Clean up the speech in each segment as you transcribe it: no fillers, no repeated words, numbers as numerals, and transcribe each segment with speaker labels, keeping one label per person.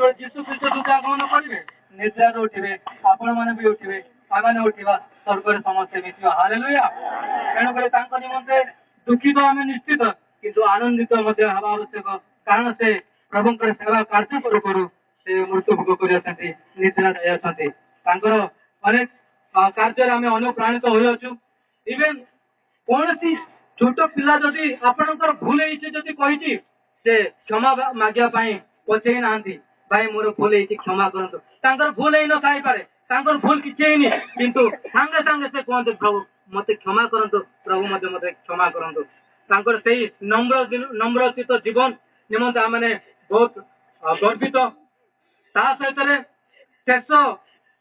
Speaker 1: जो जीशु ख्रीष्ट दूत आगमन करेंगे निद्रा उठे आपण मैंने भी उठे आम उठा स्वर्ग समस्ते मिसिबा हालेलुया तेणुक निमंते दुखित आम निश्चित किंतु आनंदित हवा आवश्यक कारण से प्रभु सेवा कार्य करू करू से मृत्यु भोग कर निद्रा जाइए अनेक कार्य आम अनुप्राणित हो इवेन कौन सी छोट पिला जदि आपणकर भूल कही से क्षमा मागिया पचे ना भाई मोर भूल क्षमा करंतु भूल ही न थाई पारे भूल किसी किंतु सांगे सांगे से कहते प्रभु मत क्षमा करंतु प्रभु मत क्षमा करंतु से नम्रचित जीवन निमंत आम बहुत गर्वित सहित शेष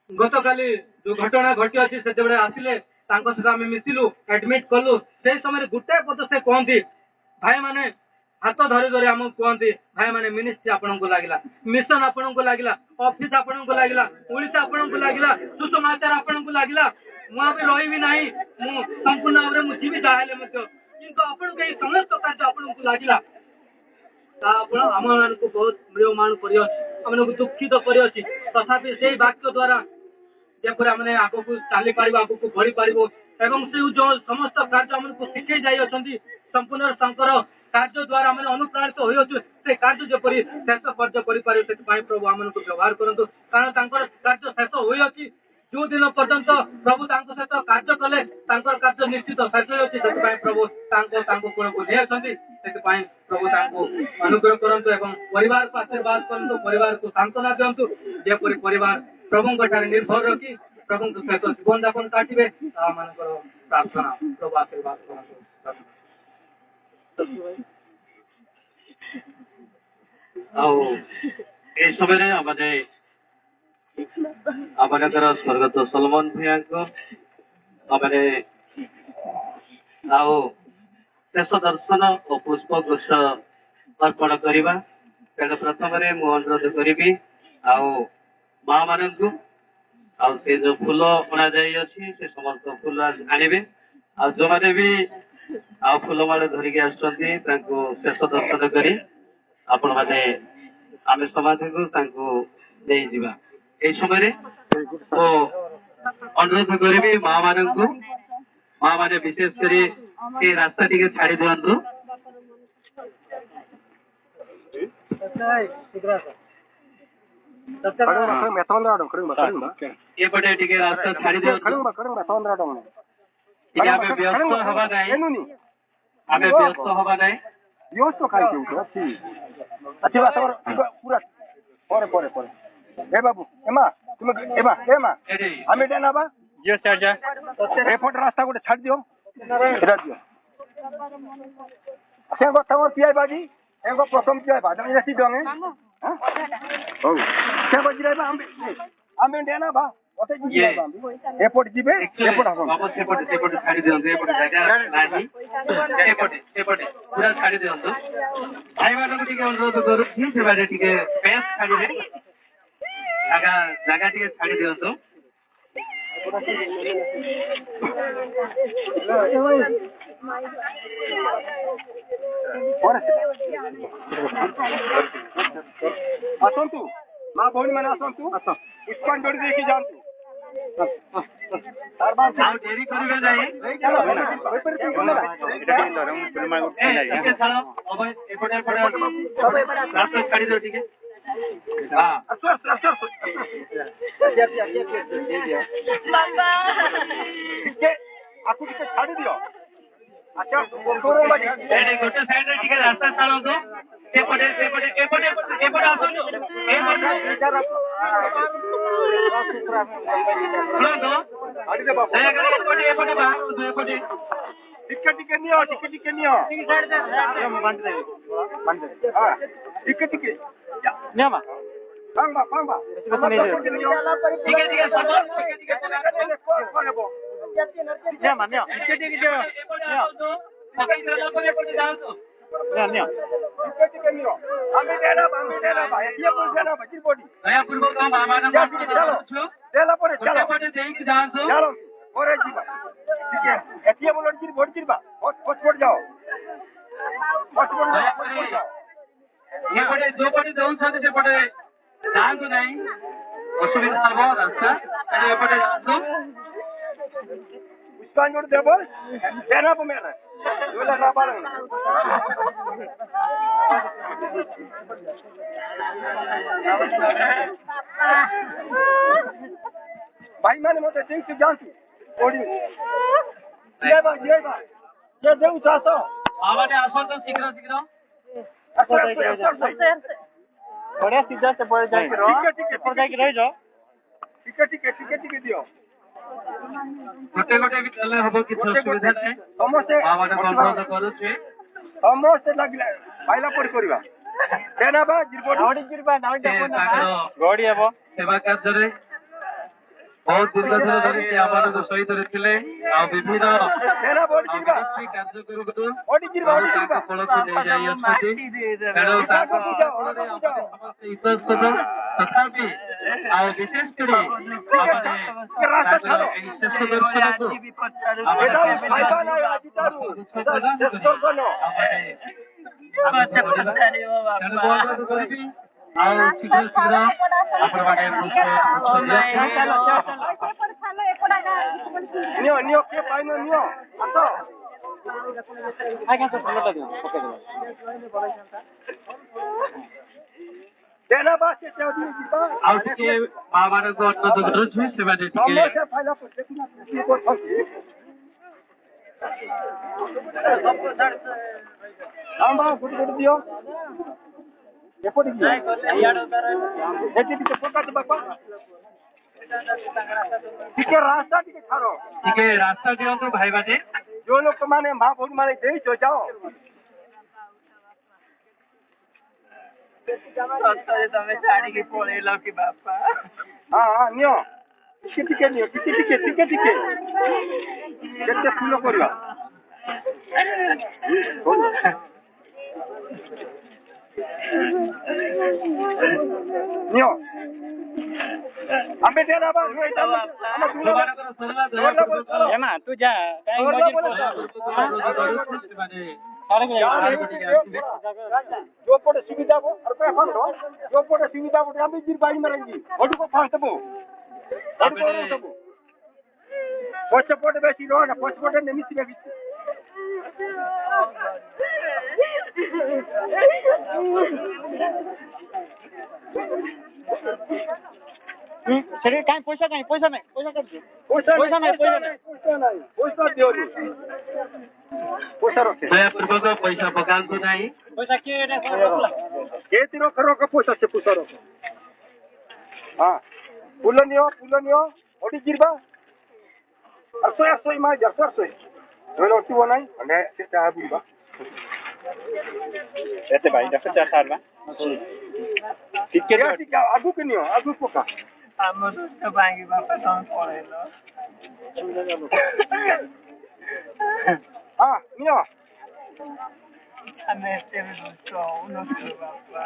Speaker 1: गत काली जो घटना घटी अच्छी से आसिले सहित आम मिसिलु एडमिट कलु से समय गोटे पद से कहती भाई माने हाथ धरी धरी आम कहती भाई माने मिनिस्ट्री आपण को लगिला मिशन आपण को लगिला ऑफिस आपण को लगिला पुलिस आपण को लगिला सुसमाचार आपण को लगिला मुझे रही ना संपूर्ण भाव में जीवित आए किंतु आपण के समस्त कार्य आपण को लगिला आम मान को बहुत म्रियमाण कर दुखित कर तथापि से वाक्य द्वारा जपर आम आग को चली पार आग को बढ़ी पार एवं से जो समस्त कार्य आमको शिखे जाइए संपूर्ण कार्य द्वारा आम अनुप्राणित हो कार्य जपरी शेष कार्य कर प्रभु आम को व्यवहार करूँ कारण कार्य शेष हो जो दिन पर्यंत प्रभु सहित कार्य कले कार्य निश्चित शेष हो प्रभु कूल को नहीं प्रभु अनुग्रह करूँ परिवार को आशीर्वाद करूँ परिवार को सांत्वना दिंतु जेपरी परिवार प्रभु निर्भर रखी प्रभु सहित जीवन यापन काटे प्रार्थना प्रभु आशीर्वाद
Speaker 2: समय आमनकर स्वर्गत सलमान भैया को शेष दर्शन और पुष्पगुच्छ अर्पण करवा तेणु प्रथम मु अनुरोध करी माँ मान से जो फूल अणा जाइए से समस्त फूल आने आ जो मैंने भी फूलमाल धरिकी शेष दर्शन करी आपण मैंने आम समाधि को जा ये समय अनुरोध करी माँ माने विशेष कर रास्ता टी छाड़ी दिंतु एपटे टी रास्ता छाड़ी दिंतु व्यस्त हवा नहीं आम व्यस्त हवा नहीं
Speaker 3: ए बाबू एमा तुम एमा एमा आमे डेना बा जियो चार्जा एफोट रास्ता गोटे छाड़ दियो एटा दियो से गो तमर पियाई बाजी एगो प्रथम पियाई बा जने जसी दंगे हां हो से गो जिराई बा आमे डेना बा ओते जिराई बा एफोट जिबे एफोट हम
Speaker 2: बाबू सेपट छाड़ी दियो एफोट जगह नाही एफोट पूरा छाड़ी दियो भाई मानन टिके अनुरोध करू ठीक से बाजे टिके पेस छाड़ी दे जगह टी छाड़ी दिंतु
Speaker 3: आसतु माँ भौणी मैंने आसतु पुष्पान जोड़ी देखी जानतु
Speaker 2: डेरी करिवे जाई रास्ता छाड़ी दो ठीक है
Speaker 3: आपको किसे छाड़ी दियो अच्छा
Speaker 2: गोटे साइड रे ठीक रास्ता छाड़ो तो एपटे एपटे एपटे एपटे आसो एपटे एपटे बाहर एपटे
Speaker 3: टिके नियो बंद दे हां टिके न्यामा पांगा ठीक है सब न्यामा न्या टिके न्या
Speaker 2: पकड़ चला एपटे जाओ तो
Speaker 3: न्या टिके नियो आमे देना भाई ये बोल देना बची बॉडी
Speaker 2: नया पूर्व का मामा ना
Speaker 3: चलो देला पड़े चलो
Speaker 2: एपटे देख जाओ तो
Speaker 3: चलो ओरे जीवा ठीक है एतिया बोल जी बोल जीवा हॉट जाओ हॉट जाओ
Speaker 2: ये पटे दो पटे दोन साथ से पटे ଯାଆନ୍ତୁ ନାହିଁ ଅସୁବିଧା ହବ ରାସ୍ତା ତେଣୁ ଏପଟେ ଯାଆନ୍ତୁ
Speaker 3: Uskan jod debo. Dena po mera. Dula na palang. भाई मैंने मत ठीक से जानती ओडी ये बा ये देउ चासो
Speaker 2: ବାବାଟେ ଆସନ୍ତୁ ଶୀଘ୍ର ଶୀଘ୍ର
Speaker 1: ବଢିଆ ସିଧା ସେ ପଳେଇ ଯାଇକି ରହ ଏପଟେ ଯାଇକି ରହିଯାଅ
Speaker 3: ଟିକେ ଦିଅ
Speaker 2: ଗୋଟେ ଗୋଟେ ବି ଦେଲେ ହବ କିଛି ଅସୁବିଧା ନାହିଁ
Speaker 3: ସମସ୍ତେ
Speaker 2: ବାବାଟେ ଅନୁରୋଧ କରୁଛି
Speaker 3: ସମସ୍ତେ ଲାଗିଲା ପାଇଲା ପରି କରିବା ଦେନା ବା ଜିରବଡି
Speaker 1: ନାଉଡି ଯିବା ନାଉଡି
Speaker 2: ସେ ତାଙ୍କର
Speaker 1: ଗଡି ହେବ
Speaker 2: ସେବା କାର୍ଯ୍ୟରେ ବହୁତ ଦୀର୍ଘ ଦିନ ଧରି ସେ ଆମମାନଙ୍କ ସହିତ ଥିଲେ ଆଉ ବିଭିନ୍ନ
Speaker 3: ଦେନା ବଡି ଯିବା
Speaker 2: କାର୍ଯ୍ୟ କରୁଛୁ
Speaker 3: ଓଡି ଯିବା
Speaker 2: ଆଉ ତାଙ୍କ କୋଳକୁ ନେଇ ଯାଇଅଛନ୍ତି ତେଣୁ ତାଙ୍କ କୋଳରେ ଆମେ ସମସ୍ତେ ଇତସ୍ତତ ତଥାପି ଆଉ ବିଶେଷ କରି ଆମମାନେ ତାଙ୍କର ଏହି ଶେଷ ଦର୍ଶନକୁ
Speaker 3: ଏଟା ଖାଇବା ନାହିଁ ଆଜି ତାରୁ ଏଟା ଦର୍ଶନ
Speaker 2: ତେଣୁ ଅନୁରୋଧ କରିବି ଆଉ ଶୀଘ୍ର ଶୀଘ୍ର ଆପଣମାନେ
Speaker 3: ନିଅ କିଏ ପାଇନ ନିଅ ଆସ
Speaker 1: ଆଜ୍ଞା ସାର୍ ଫୁଲଟା ଦିଅ ପକେଇଦେବା
Speaker 3: ଦେନା ବା ସେ ଚାଉଦି ଯିବା
Speaker 2: ଆଉ ଟିକେ ମା ମାନଙ୍କୁ ଅନୁରୋଧ କରୁଛୁ ସେମାନେ ଟିକେ
Speaker 3: ସମସ୍ତେ ପାଇଲା ପରି ଦେଖିନା କିଏ କରୁଛନ୍ତି ଆମ୍ବା ଗୋଟେ ଦିଅ ଏପଟେ ଦିଅ ଏଠି ଟିକେ ପକାନ୍ତୁ ବାପା ଟିକେ ରାସ୍ତା ଟିକେ ଛାଡ଼
Speaker 2: ଟିକେ ରାସ୍ତା ଦିଅନ୍ତୁ ଭାଇମାନେ
Speaker 3: ଯୋଉ ଲୋକମାନେ ମା ଭଉଣୀ ମାନେ ଦେଇଛ ଯାଅ
Speaker 1: ତମେ ଛାଡିକି ପଳେଇଲ କି ବାପା
Speaker 3: ହଁ ନିଅ ଟିକେ ନିଅ ଟିକେ କେତେ ଫୁଲ କରିବା ନିଅ ଆମେ ଦେନା ବା
Speaker 2: ସେମାନଙ୍କର ସରିଲା ଦୟାପୂର୍ବକ
Speaker 1: ଏମା ତୁ ଯା କାଇଁ ମଝିରେ
Speaker 2: ଅନୁରୋଧ କରୁଛୁ ସେମାନେ
Speaker 1: ବାହାରକୁ
Speaker 2: ବାହାରକୁ ଟିକେ ଆସିବେ
Speaker 3: जो पटे सुविधा हो और पे फंड हो जो पटे सुविधा हो हम भी बाई मरेंगी ओडी को फास्ट हो ओडी को सब पछ पटे बेसी रो ना पछ पटे नहीं मिसी बेसी
Speaker 1: ସେଠି କାଇଁ ପଇସା କାଇଁ ପଇସା ନାହିଁ
Speaker 3: पैसा दियो पैसा रखे
Speaker 2: ଦୟାପୂର୍ବକ ପଇସା ପକାନ୍ତୁ ନାହିଁ
Speaker 1: ପଇସା କିଏ ଏଟା
Speaker 3: केती रख पैसा से पैसा रख हाँ फूल नियो ओडी गिरबा असोय मा जसर सोय रोल ओटी बनाई अने से ता बुलबा
Speaker 1: एते भाई देखो चार साल में
Speaker 3: टिके आगु के नियो आगु पका
Speaker 1: हमर तो बांगी बापा तुम पळेलो
Speaker 3: हाँ नियो
Speaker 1: ଆମେ ଏତେ ବି ଦୁଷ୍ଟ ହଉନଥିଲୁ ବାପା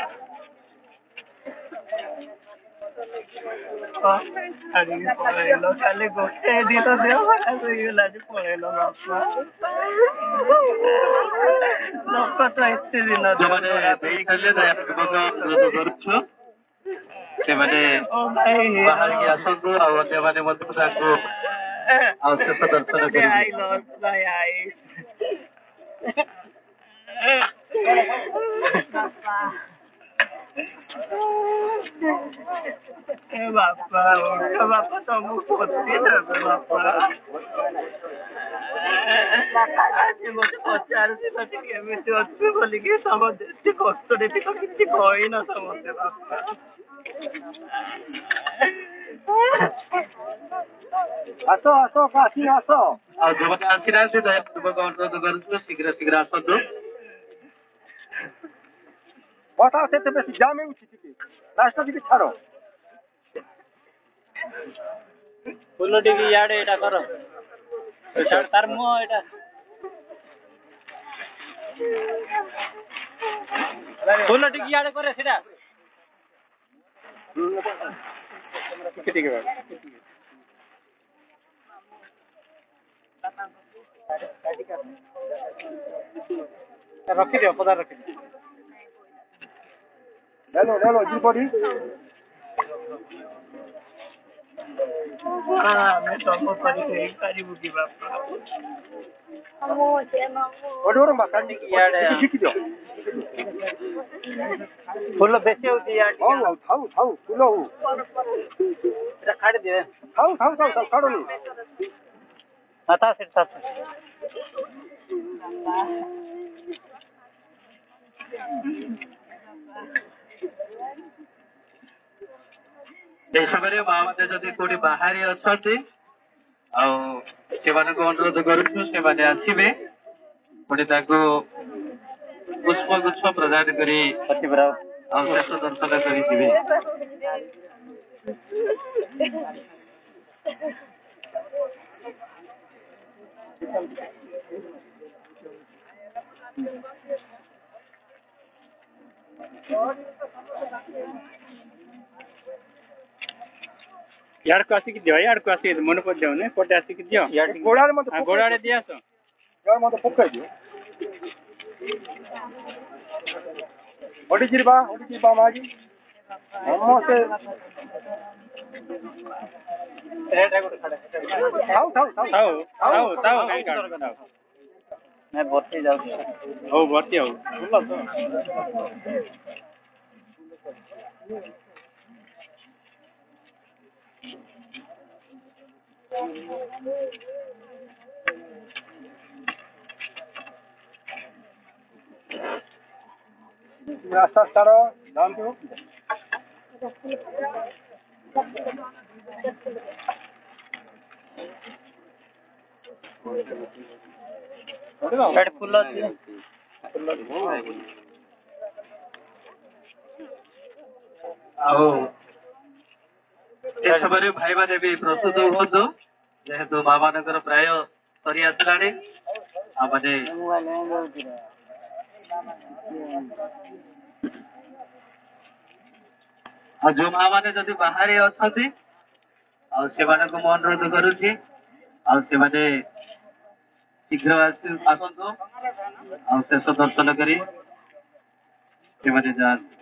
Speaker 1: ଛାଡ଼ିକି ପଳେଇଲ ଖାଲି ଗୋଟେ ଦିନ ଦେହ ଖରାପ ହେଇଗଲା ଯେ ପଳେଇଲ ବାପା ଲୋକ ତ ଏତେ ଦିନ
Speaker 2: ଯୋଉମାନେ ଦେଇଥିଲେ ଦୟାପୂର୍ବକ ଅନୁରୋଧ କରୁଛୁ ସେମାନେ ବାହାରିକି ଆସନ୍ତୁ ଆଉ ଅନ୍ୟମାନେ ମଧ୍ୟ ତାଙ୍କୁ ଆଉ ଶେଷ ଦର୍ଶନ କରିବେ
Speaker 1: I lost my eyes. ବାପା ବାପା ତମକୁ ପଚି ଦେବେ ବାପା ଆଜି ମତେ ପଚାରୁଥିଲ କେମିତି ଅଛୁ ବୋଲିକି ତମ ଏତେ କଷ୍ଟରେ ଟିକେ କିଛି କହିନ ସମସ୍ତେ ବାପା
Speaker 3: आसो काशी आसो
Speaker 2: ଆଉ ଯୋଉମାନେ ଆସିନାହାନ୍ତି ଦୟାପୂର୍ବକ ଅନୁରୋଧ କରୁଛୁ ଶୀଘ୍ର ଶୀଘ୍ର ଆସନ୍ତୁ
Speaker 3: बता से बेसी जामे उठी टिके रास्ता टिके छाड़ो
Speaker 1: फुल टिके याडे एटा करो तार मुह एटा फुल टिके याडे करे सेटा
Speaker 3: टिके
Speaker 1: रखी दियो पदार रखी
Speaker 3: ले लो जी बॉडी
Speaker 1: मैं सब पारिबु कि बापा
Speaker 3: ओडोर मकान शिखी दियो
Speaker 1: फुल बेसी होती यार
Speaker 3: हाउ हाउ हाउ फुलो
Speaker 1: एटा काट दे
Speaker 3: हाउ हाउ हाउ काढो नी
Speaker 1: आता से
Speaker 2: এই সমୟରେ ମାଆମାନେ ଯଦି କୋଉଠି ବାହାରେ ଅଛନ୍ତି ଆଉ ସେମାନଙ୍କୁ ଅନୁରୋଧ କରୁଛୁ ସେମାନେ ଆସିବେ ପୁଣି ତାଙ୍କୁ ପୁଷ୍ପଗୁଚ୍ଛ ପ୍ରଦାନ କରି ଆଉ ଶେଷ ଦର୍ଶନ କରି ଯିବେ।
Speaker 4: यार को आसिक दियो यार को आसिक मन पर दियो ने कोटे आसिक दियो
Speaker 3: गोडारे मत
Speaker 4: गोड़ाड़े दिया सो
Speaker 3: यार मत पक्का दियो ओडी जिरबा माजी हमो से
Speaker 1: रेड गुड खड़े
Speaker 3: हाउ हाउ हाउ
Speaker 4: ताऊ कहीं काट
Speaker 1: मैं भर्ती जाऊँ
Speaker 4: हो भर्ती हो
Speaker 3: रास्ता सारो जानते हो
Speaker 1: रेड फुल
Speaker 2: ଆଉ ଏ ସମୟରେ ଭାଇମାନେ ବି ପ୍ରସ୍ତୁତ ହୁଅନ୍ତୁ ଯେହେତୁ ମାଆମାନଙ୍କର ପ୍ରାୟ ସରି ଆସିଲାଣି ଆମମାନେ ଆଉ ଯୋଉ ମାଆମାନେ ଯଦି ବାହାରେ ଅଛନ୍ତି ଆଉ ସେମାନଙ୍କୁ ମୁଁ ଅନୁରୋଧ କରୁଛି ଆଉ ସେମାନେ ଶୀଘ୍ର ଆସନ୍ତୁ ଆଉ ଶେଷ ଦର୍ଶନ କରି ସେମାନେ ଯାଆନ୍ତି।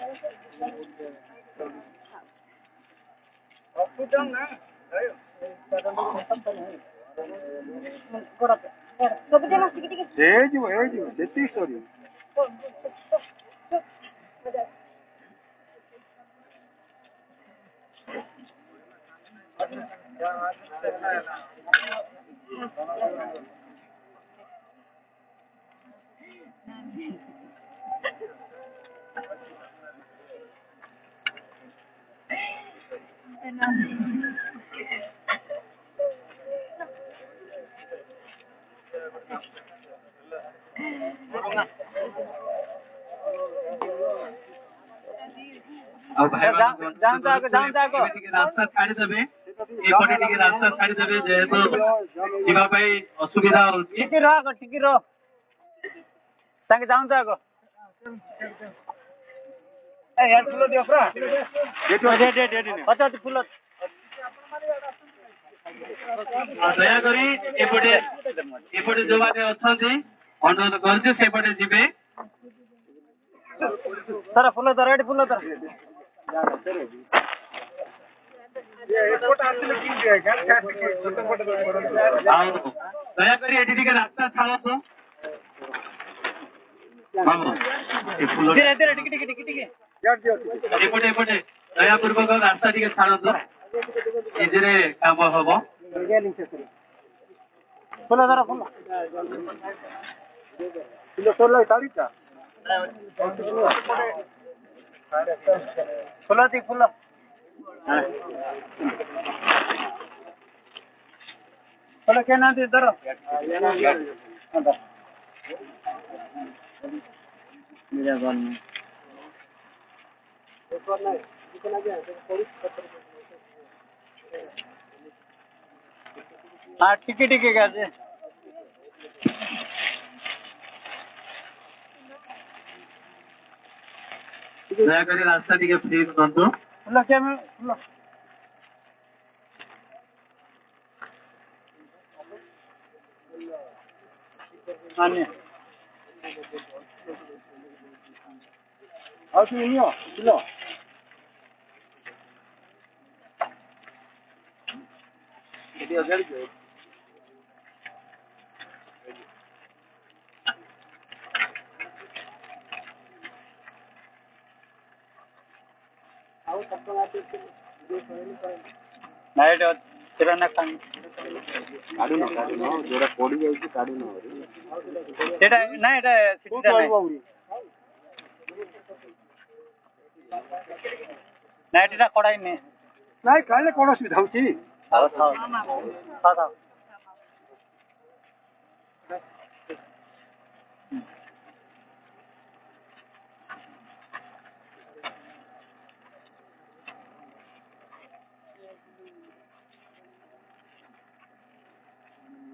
Speaker 3: ए जी जेती स्टोरी
Speaker 2: ଆଉ ଭାଇମାନଙ୍କୁ ଟିକେ ରାସ୍ତା ଛାଡ଼ିଦେବେ ଏପଟେ ଟିକେ ରାସ୍ତା ଛାଡ଼ିଦେବେ ଯେହେତୁ ଯିବା ପାଇଁ ଅସୁବିଧା ହଉଛି।
Speaker 1: ଟିକେ ରହ ତାଙ୍କେ ଯାଆନ୍ତୁ ଆଗ यार फुल दियो प्रा पचास फुल
Speaker 2: ଦୟାକରି ଏପଟେ ଯୋଉମାନେ ଅଛନ୍ତି ଅନୁରୋଧ କରୁଛି ସେପଟେ ଯିବେ।
Speaker 1: ସାରା ଫୁଲ ତ ରେଡ୍ ଫୁଲ ତ
Speaker 2: ଆଉ ଦୟାକରି ଏଠି ଟିକେ ରାସ୍ତା ଛାଡ଼ନ୍ତୁ। ଏପଟେ ଦୟାପୂର୍ବକ ରାସ୍ତା ଟିକେ ଛାଡ଼ନ୍ତୁ ଏଥିରେ କାମ ହବ।
Speaker 1: फुल धर फुल
Speaker 3: सोलह तारीख
Speaker 1: फुल दी फुल फुल क्या ना दे धर मेरा घर में हाँ टिके गाजे
Speaker 2: ଦୟାକରି ରାସ୍ତା ଟିକେ ଫ୍ରି କରନ୍ତୁ।
Speaker 1: फुल क्या में फुल मान्य
Speaker 3: ଆଉ ତୁ ନିଅ ଫୁଲ
Speaker 4: ନା ଏଇଟା ସେଟା ନା କାନ
Speaker 3: କାଢୁନ ଯୋଉଟା ପଡି ଯାଇଛି କାଢୁନ
Speaker 4: ସେଟା ନା ଏଟା ସିଟିଟା ନାହିଁ ନା ଏଟା କଡ଼ାଇନି
Speaker 3: ନାଇଁ କାଢିଲେ କଣ ଅସୁବିଧା ହଉଛି
Speaker 4: ଥାଉ ଥାଉ ଥାଉ ଥାଉ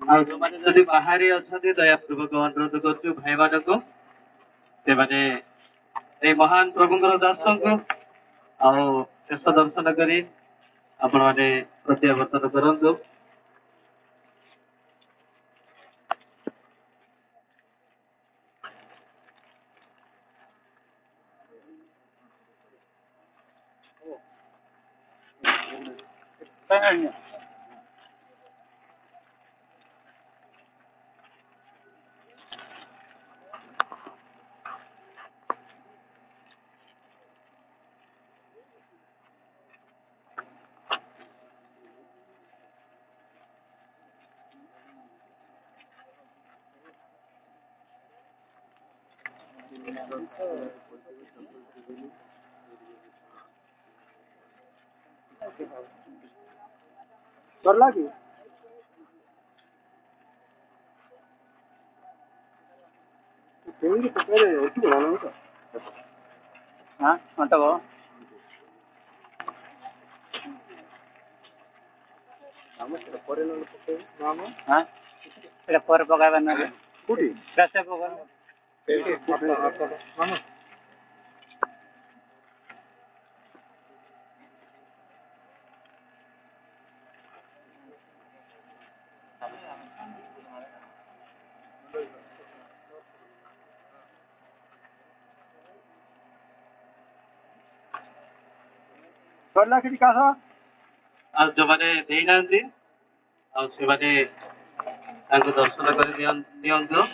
Speaker 2: ଆଉ ଯୋଉମାନେ ଯଦି ବାହାରେ ଅଛନ୍ତି ଦୟାପୂର୍ବକ ଅନୁରୋଧ କରୁଛୁ ଭାଇମାନଙ୍କୁ ସେମାନେ ଏଇ ମହାନ ପ୍ରଭୁଙ୍କର ଦର୍ଶନକୁ ଆଉ ଶେଷ ଦର୍ଶନ କରି ଆପଣମାନେ ପ୍ରତ୍ୟାବର୍ତ୍ତନ କରନ୍ତୁ।
Speaker 3: ସରିଲା କି କେମିତି ପକେଇଲେ ଉଠିବ ନା ତ
Speaker 4: ହଁ ଅଣ୍ଟବ
Speaker 3: ଆମ ସେଟା ପରେ ନହେଲେ ପକେଇବୁ ଆମ
Speaker 4: ହଁ ଏଟା ପରେ ପକାଇବା ନା
Speaker 3: କୋଉଠି
Speaker 4: ଗ୍ୟାସରେ ପକାଇବା
Speaker 3: ସରିଲା କିଛି କାଶ
Speaker 2: ଆଉ ଯୋଉମାନେ ଦେଇନାହାନ୍ତି ଆଉ ସେମାନେ ତାଙ୍କୁ ଦର୍ଶନ କରି ଦିଅନ୍ତୁ।